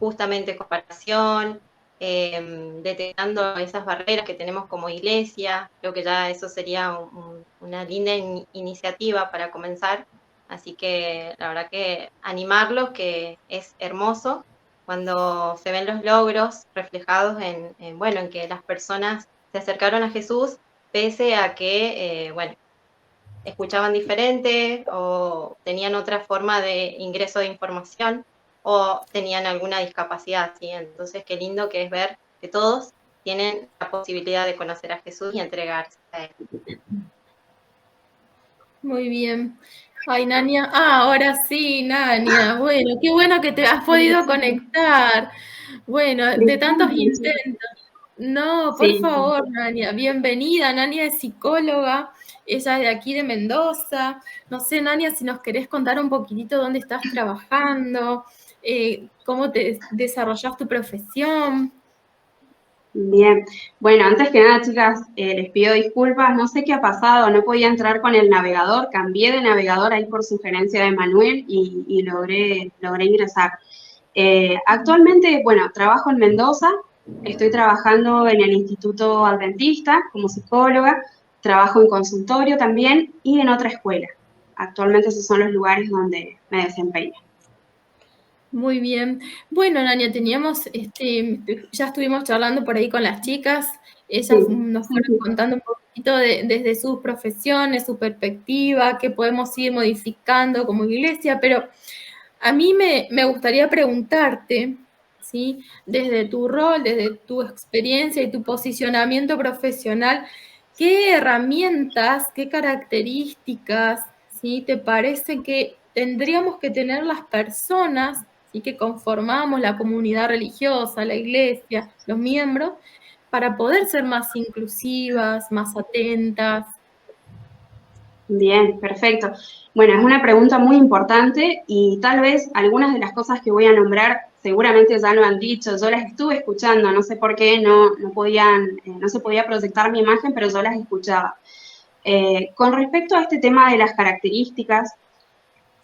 justamente comparación, detectando esas barreras que tenemos como iglesia. Creo que ya eso sería una linda iniciativa para comenzar. Así que la verdad que animarlos, que es hermoso cuando se ven los logros reflejados bueno, en que las personas se acercaron a Jesús pese a que, bueno, escuchaban diferente o tenían otra forma de ingreso de información o tenían alguna discapacidad, ¿sí? Entonces, qué lindo que es ver que todos tienen la posibilidad de conocer a Jesús y entregarse a Él. Muy bien. Ay, Nania. Ahora sí, Nania. Bueno, qué bueno que te has podido conectar. Bueno, de tantos intentos. No, por Sí, favor, Nania. Bienvenida. Nania es psicóloga. Ella es de aquí de Mendoza. No sé, Nania, si nos querés contar un poquitito dónde estás trabajando, cómo te desarrollás tu profesión. bien. Bueno, antes que nada, chicas, les pido disculpas. No sé qué ha pasado, no podía entrar con el navegador. Cambié de navegador ahí por sugerencia de Manuel y logré ingresar. Actualmente, bueno, trabajo en Mendoza. Estoy trabajando en el Instituto Adventista como psicóloga. Trabajo en consultorio también y en otra escuela. Actualmente esos son los lugares donde me desempeño. Muy bien. Bueno, Nania, teníamos, ya estuvimos charlando por ahí con las chicas, ellas nos fueron contando un poquito desde sus profesiones, su perspectiva, qué podemos ir modificando como iglesia, pero a mí me gustaría preguntarte, ¿sí? Desde tu rol, desde tu experiencia y tu posicionamiento profesional, ¿qué herramientas, qué características, ¿sí? te parece que tendríamos que tener las personas, ¿sí? que conformamos la comunidad religiosa, la iglesia, los miembros, para poder ser más inclusivas, más atentas? Bien, perfecto. Bueno, es una pregunta muy importante y tal vez algunas de las cosas que voy a nombrar seguramente ya lo han dicho, yo las estuve escuchando, no sé por qué no se podía proyectar mi imagen, pero yo las escuchaba. Con respecto a este tema de las características,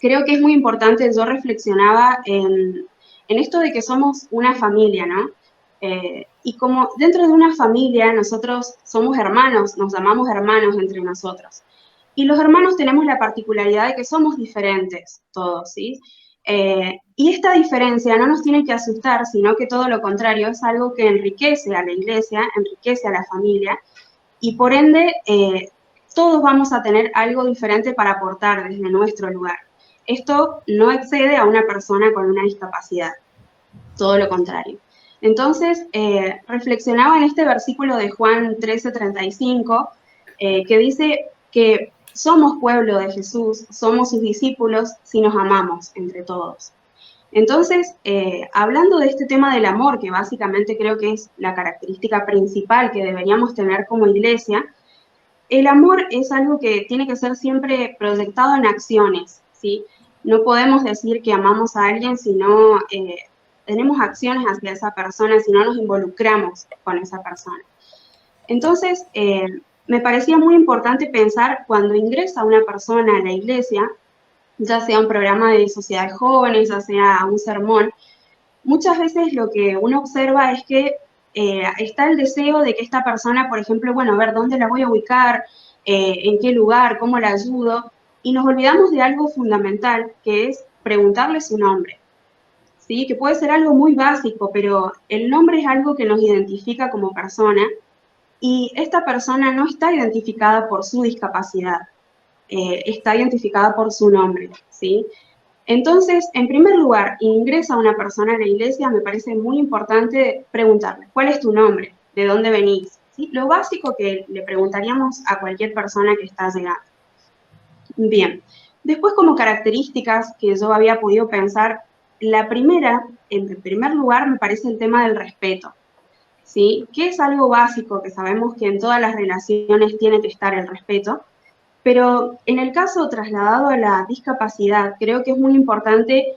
creo que es muy importante, yo reflexionaba en esto de que somos una familia, ¿no? Y como dentro de una familia nosotros somos hermanos, nos llamamos hermanos entre nosotros. Y los hermanos tenemos la particularidad de que somos diferentes todos, ¿sí? Y esta diferencia no nos tiene que asustar, sino que todo lo contrario, es algo que enriquece a la iglesia, enriquece a la familia, y por ende todos vamos a tener algo diferente para aportar desde nuestro lugar. Esto no excede a una persona con una discapacidad, todo lo contrario. Entonces, reflexionaba en este versículo de Juan 13:35, que dice que somos pueblo de Jesús, somos sus discípulos si nos amamos entre todos. Entonces, hablando de este tema del amor, que básicamente creo que es la característica principal que deberíamos tener como iglesia, el amor es algo que tiene que ser siempre proyectado en acciones, ¿sí? No podemos decir que amamos a alguien si no tenemos acciones hacia esa persona, si no nos involucramos con esa persona. Entonces, me parecía muy importante pensar cuando ingresa una persona a la iglesia, ya sea un programa de sociedad de jóvenes, ya sea un sermón, muchas veces lo que uno observa es que está el deseo de que esta persona, por ejemplo, bueno, a ver, ¿dónde la voy a ubicar? ¿En qué lugar? ¿Cómo la ayudo? Y nos olvidamos de algo fundamental, que es preguntarle su nombre, ¿sí? Que puede ser algo muy básico, pero el nombre es algo que nos identifica como persona y esta persona no está identificada por su discapacidad, está identificada por su nombre, ¿sí? Entonces, en primer lugar, ingresa una persona a la iglesia, me parece muy importante preguntarle, ¿cuál es tu nombre? ¿De dónde venís? ¿Sí? Lo básico que le preguntaríamos a cualquier persona que está llegando. Bien, después como características que yo había podido pensar, la primera, en primer lugar, me parece el tema del respeto, ¿sí? Que es algo básico que sabemos que en todas las relaciones tiene que estar el respeto, pero en el caso trasladado a la discapacidad, creo que es muy importante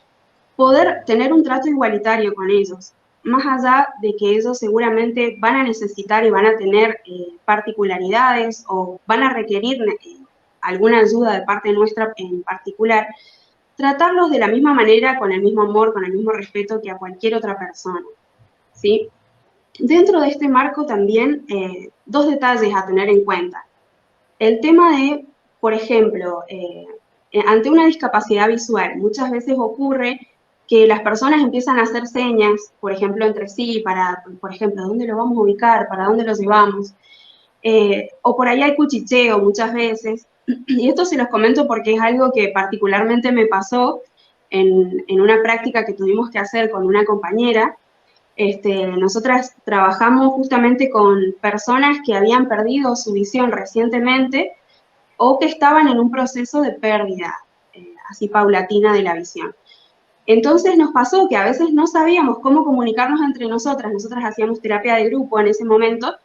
poder tener un trato igualitario con ellos, más allá de que ellos seguramente van a necesitar y van a tener particularidades o van a requerir alguna ayuda de parte nuestra en particular, tratarlos de la misma manera, con el mismo amor, con el mismo respeto que a cualquier otra persona, ¿sí? Dentro de este marco también, dos detalles a tener en cuenta. El tema de, por ejemplo, ante una discapacidad visual, muchas veces ocurre que las personas empiezan a hacer señas, por ejemplo, entre sí, para, por ejemplo, ¿dónde lo vamos a ubicar? ¿Para dónde lo llevamos? O por ahí hay cuchicheo muchas veces. Y esto se los comento porque es algo que particularmente me pasó en una práctica que tuvimos que hacer con una compañera. Nosotras trabajamos justamente con personas que habían perdido su visión recientemente o que estaban en un proceso de pérdida, así paulatina de la visión. Entonces nos pasó que a veces no sabíamos cómo comunicarnos entre nosotras hacíamos terapia de grupo en ese momento,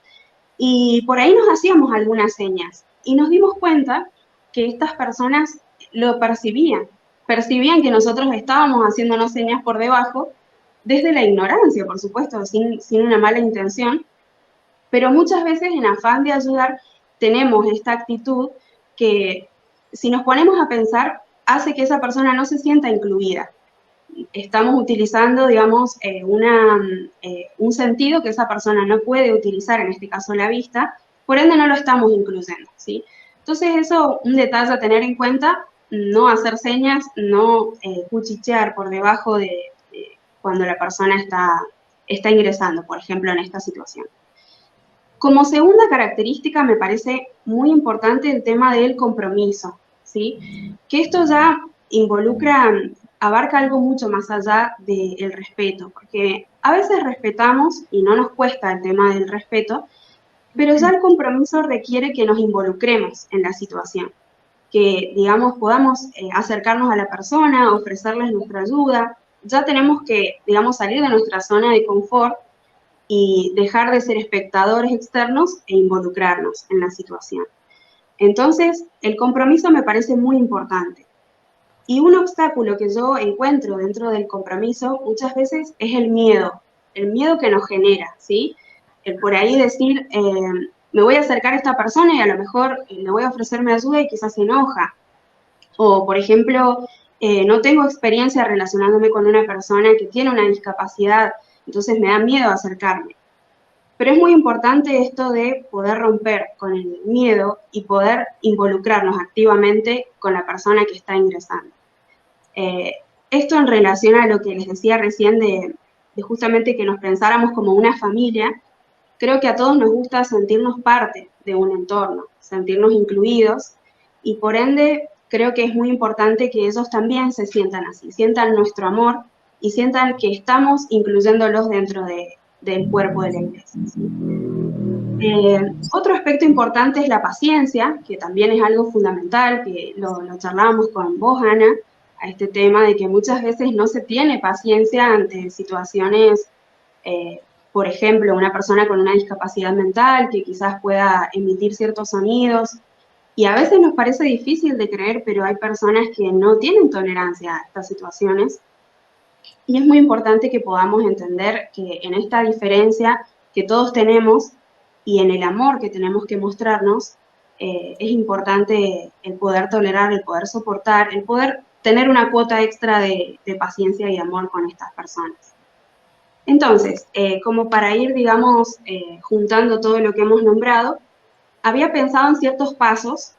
y por ahí nos hacíamos algunas señas, y nos dimos cuenta que estas personas lo percibían que nosotros estábamos haciéndonos señas por debajo, desde la ignorancia, por supuesto, sin una mala intención, pero muchas veces en afán de ayudar tenemos esta actitud que, si nos ponemos a pensar, hace que esa persona no se sienta incluida. Estamos utilizando, digamos, un sentido que esa persona no puede utilizar, en este caso la vista, por ende no lo estamos incluyendo, ¿sí? Entonces eso, un detalle a tener en cuenta, no hacer señas, no cuchichear por debajo de cuando la persona está ingresando, por ejemplo, en esta situación. Como segunda característica me parece muy importante el tema del compromiso, ¿sí? Que esto ya abarca algo mucho más allá del respeto, porque a veces respetamos y no nos cuesta el tema del respeto, pero ya el compromiso requiere que nos involucremos en la situación, que, digamos, podamos acercarnos a la persona, ofrecerles nuestra ayuda. Ya tenemos que, digamos, salir de nuestra zona de confort y dejar de ser espectadores externos e involucrarnos en la situación. Entonces, el compromiso me parece muy importante. Y un obstáculo que yo encuentro dentro del compromiso muchas veces es el miedo que nos genera, ¿sí? El por ahí decir, me voy a acercar a esta persona y a lo mejor le voy a ofrecerme ayuda y quizás se enoja. O, por ejemplo, no tengo experiencia relacionándome con una persona que tiene una discapacidad, entonces me da miedo acercarme. Pero es muy importante esto de poder romper con el miedo y poder involucrarnos activamente con la persona que está ingresando. Esto en relación a lo que les decía recién de justamente que nos pensáramos como una familia, creo que a todos nos gusta sentirnos parte de un entorno, sentirnos incluidos, y por ende creo que es muy importante que ellos también se sientan así, sientan nuestro amor y sientan que estamos incluyéndolos dentro del cuerpo de la iglesia, ¿sí? Otro aspecto importante es la paciencia, que también es algo fundamental, que lo charlábamos con vos, Ana, a este tema de que muchas veces no se tiene paciencia ante situaciones, por ejemplo, una persona con una discapacidad mental que quizás pueda emitir ciertos sonidos, y a veces nos parece difícil de creer, pero hay personas que no tienen tolerancia a estas situaciones, y es muy importante que podamos entender que en esta diferencia que todos tenemos y en el amor que tenemos que mostrarnos, es importante el poder tolerar, el poder soportar, el poder tener una cuota extra de paciencia y amor con estas personas. Entonces, como para ir, digamos, juntando todo lo que hemos nombrado, había pensado en ciertos pasos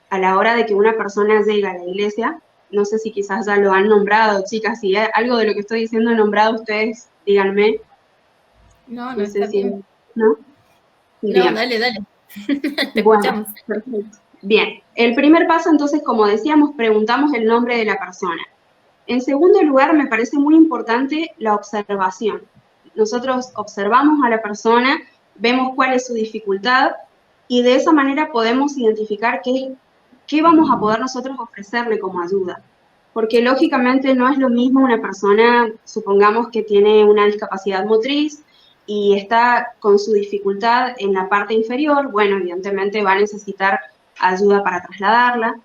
a la hora de que una persona llega a la iglesia. No sé si quizás ya lo han nombrado, chicas, si algo de lo que estoy diciendo nombrado, ustedes díganme. No, No sé está si... bien. ¿No? No, Bien. dale. Te Bueno, escuchamos. perfecto. Bien, el primer paso entonces, como decíamos, preguntamos el nombre de la persona. En segundo lugar, me parece muy importante la observación. Nosotros observamos a la persona, vemos cuál es su dificultad y de esa manera podemos identificar qué vamos a poder nosotros ofrecerle como ayuda. Porque lógicamente no es lo mismo una persona, supongamos que tiene una discapacidad motriz y está con su dificultad en la parte inferior, bueno, evidentemente va a necesitar ayuda para trasladarla.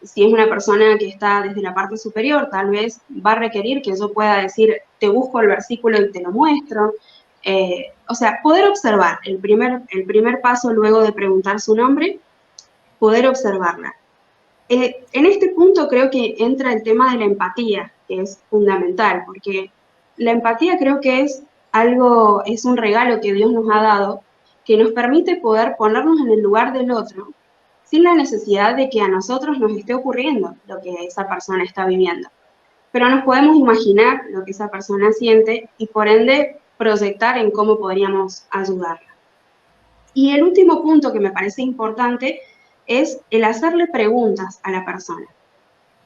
Si es una persona que está desde la parte superior, tal vez va a requerir que yo pueda decir, te busco el versículo y te lo muestro. O sea, poder observar, el primer paso luego de preguntar su nombre, poder observarla. En este punto creo que entra el tema de la empatía, que es fundamental, porque la empatía creo que es un regalo que Dios nos ha dado, que nos permite poder ponernos en el lugar del otro sin la necesidad de que a nosotros nos esté ocurriendo lo que esa persona está viviendo. Pero nos podemos imaginar lo que esa persona siente y por ende proyectar en cómo podríamos ayudarla. Y el último punto que me parece importante es el hacerle preguntas a la persona.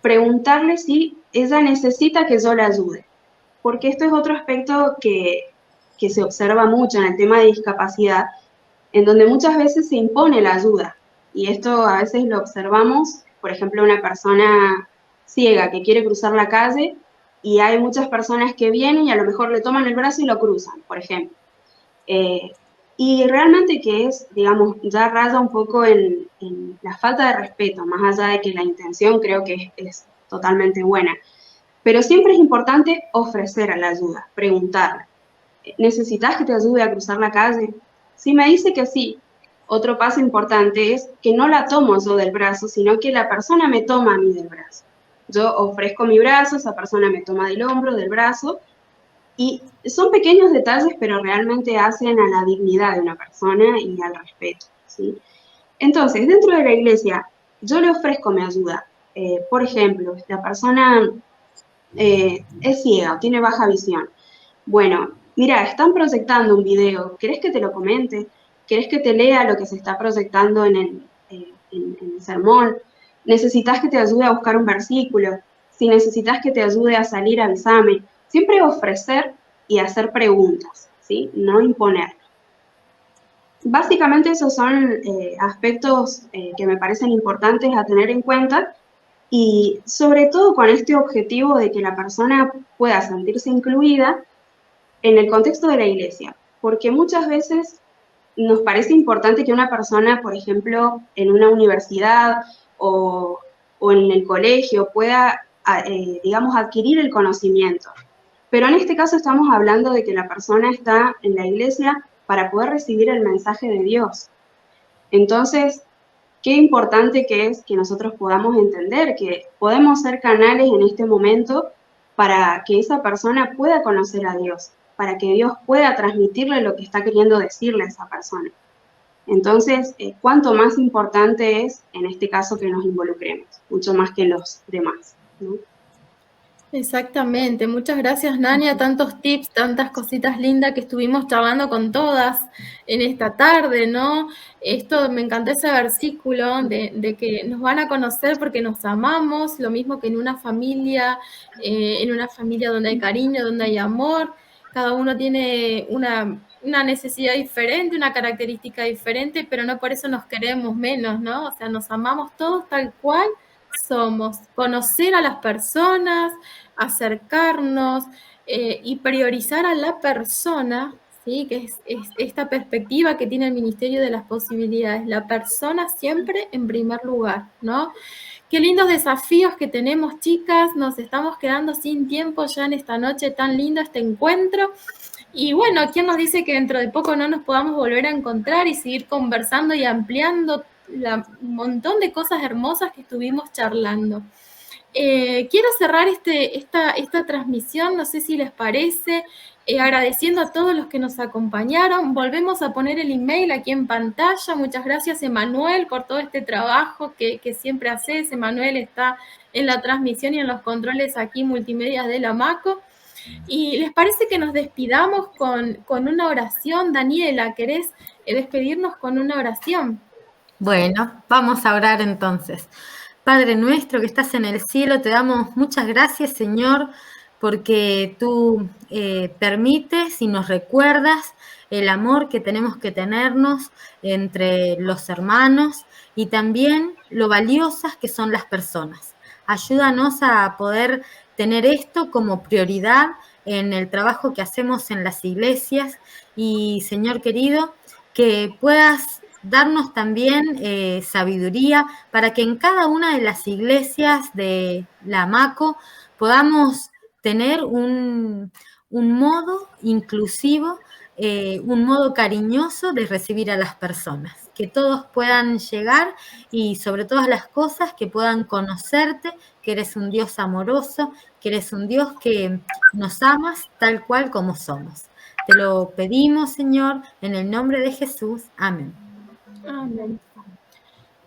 Preguntarle si ella necesita que yo la ayude. Porque esto es otro aspecto que se observa mucho en el tema de discapacidad, en donde muchas veces se impone la ayuda. Y esto a veces lo observamos, por ejemplo, una persona ciega que quiere cruzar la calle y hay muchas personas que vienen y a lo mejor le toman el brazo y lo cruzan, por ejemplo. Y realmente que es, digamos, ya raya un poco en la falta de respeto, más allá de que la intención creo que es totalmente buena. Pero siempre es importante ofrecer a la ayuda, preguntarle. ¿Necesitas que te ayude a cruzar la calle? Si me dice que sí, otro paso importante es que no la tomo yo del brazo, sino que la persona me toma a mí del brazo. Yo ofrezco mi brazo, esa persona me toma del hombro, del brazo, y son pequeños detalles, pero realmente hacen a la dignidad de una persona y al respeto, ¿sí? Entonces, dentro de la iglesia, yo le ofrezco mi ayuda. Por ejemplo, la persona es ciega o tiene baja visión. Bueno, mira, están proyectando un video, ¿querés que te lo comente? ¿Querés que te lea lo que se está proyectando en el sermón? ¿Necesitas que te ayude a buscar un versículo? Si necesitas que te ayude a salir, avísame. Siempre ofrecer y hacer preguntas, ¿sí? No imponer. Básicamente esos son aspectos que me parecen importantes a tener en cuenta y sobre todo con este objetivo de que la persona pueda sentirse incluida en el contexto de la iglesia, porque muchas veces nos parece importante que una persona, por ejemplo, en una universidad o en el colegio pueda, digamos, adquirir el conocimiento. Pero en este caso estamos hablando de que la persona está en la iglesia para poder recibir el mensaje de Dios. Entonces, qué importante que es que nosotros podamos entender que podemos ser canales en este momento para que esa persona pueda conocer a Dios, para que Dios pueda transmitirle lo que está queriendo decirle a esa persona. Entonces, cuánto más importante es, en este caso, que nos involucremos, mucho más que los demás, ¿no? Exactamente, muchas gracias Nania, tantos tips, tantas cositas lindas que estuvimos charlando con todas en esta tarde, ¿no? Esto, me encantó ese versículo de que nos van a conocer porque nos amamos, lo mismo que en una familia donde hay cariño, donde hay amor, cada uno tiene una necesidad diferente, una característica diferente, pero no por eso nos queremos menos, ¿no? O sea, nos amamos todos tal cual somos, conocer a las personas, acercarnos y priorizar a la persona, ¿sí? Que es esta perspectiva que tiene el Ministerio de las Posibilidades, la persona siempre en primer lugar, ¿no? Qué lindos desafíos que tenemos, chicas, nos estamos quedando sin tiempo ya en esta noche tan linda, este encuentro. Y bueno, ¿quién nos dice que dentro de poco no nos podamos volver a encontrar y seguir conversando y ampliando un montón de cosas hermosas que estuvimos charlando? Quiero cerrar esta transmisión, no sé si les parece, agradeciendo a todos los que nos acompañaron. Volvemos a poner el email aquí en pantalla. Muchas gracias, Emanuel, por todo este trabajo que siempre haces. Emanuel está en la transmisión y en los controles aquí multimedias de la MACO. ¿Y les parece que nos despidamos con una oración? Daniela, ¿querés despedirnos con una oración? Bueno, vamos a orar entonces. Padre nuestro que estás en el cielo, te damos muchas gracias, Señor, porque tú permites y nos recuerdas el amor que tenemos que tenernos entre los hermanos y también lo valiosas que son las personas. Ayúdanos a poder tener esto como prioridad en el trabajo que hacemos en las iglesias y, Señor querido, que puedas darnos también sabiduría para que en cada una de las iglesias de la MACO podamos tener un modo inclusivo, un modo cariñoso de recibir a las personas, que todos puedan llegar y sobre todas las cosas que puedan conocerte, que eres un Dios amoroso, que eres un Dios que nos amas tal cual como somos. Te lo pedimos, Señor, en el nombre de Jesús. Amén. Amén.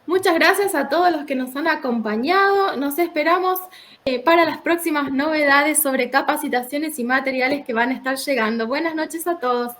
Muchas gracias a todos los que nos han acompañado. Nos esperamos para las próximas novedades sobre capacitaciones y materiales que van a estar llegando. Buenas noches a todos.